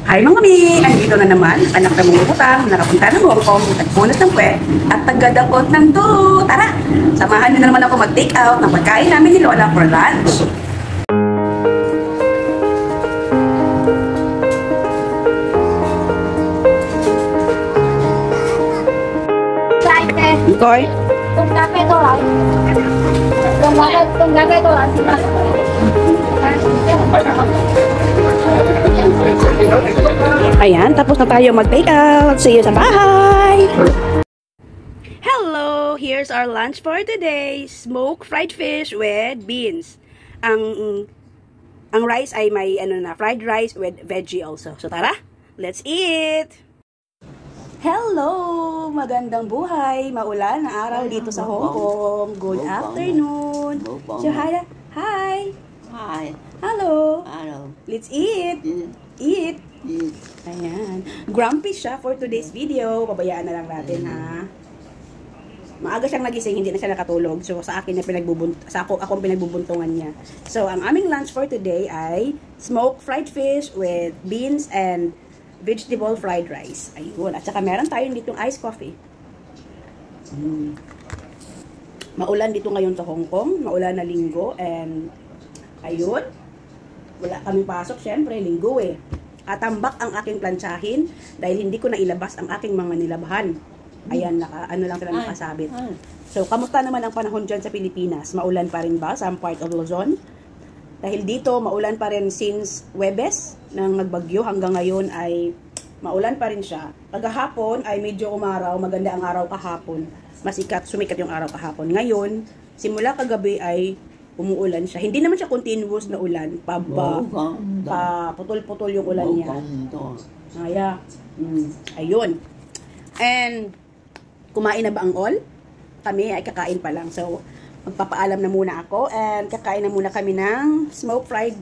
Hi mga mi! Andito na naman, anak na mong utang, nakapunta ng Hong Kong, nagpunot ng puwet, at tagadakot ng do. Tara! Samahan niyo na naman ako mag-take out ng pagkain namin ni Lola for lunch. Koy? Ayan, tapos na tayo mag-take out. See you sa bahay! Hello! Here's our lunch for today. Smoked fried fish with beans. Ang rice ay may fried rice with veggie also. So tara, let's eat! Hello! Magandang buhay! Maulan na araw dito sa Hong Kong. Good afternoon! So hi! Hi! Hi. Hello! Hello. Let's eat! Eat! Ayan. Grumpy siya for today's video. Pabayaan na lang natin ha. Maaga siyang nagising, hindi na siya nakatulog. So sa akin na akong pinagbubuntungan niya. So ang aming lunch for today ay smoked fried fish with beans and vegetable fried rice. Ayun. At saka meron tayong ditong iced coffee. Maulan dito ngayon sa Hong Kong. Maulan na linggo. And ayun. Wala kaming pasok. Siyempre, linggo eh. Atambak ang aking plantsahin dahil hindi ko na ilabas ang aking mga nilabahan. Ayan, ano lang sila nakasabit. So, kamusta naman ang panahon dyan sa Pilipinas? Maulan pa rin ba sa part of Luzon? Dahil dito, maulan pa rin since Huwebes nang nagbagyo hanggang ngayon ay maulan pa rin siya. Kagahapon ay medyo umaraw, maganda ang araw kahapon. Sumikat yung araw kahapon. Ngayon, simula kagabi ay umuulan siya. Hindi naman siya continuous na ulan. Putol-putol yung ulan niya. Ayun. And, kumain na ba ang all? Kami ay kakain pa lang. So, magpapaalam na muna ako and kakain na muna kami ng smoked fried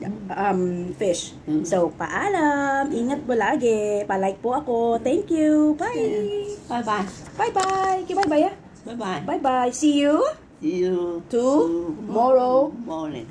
fish. So, paalam. Ingat po lagi. Pa-like po ako. Thank you. Bye. Bye-bye. Bye-bye. Bye-bye. Bye-bye. Bye-bye. See you See you tomorrow morning.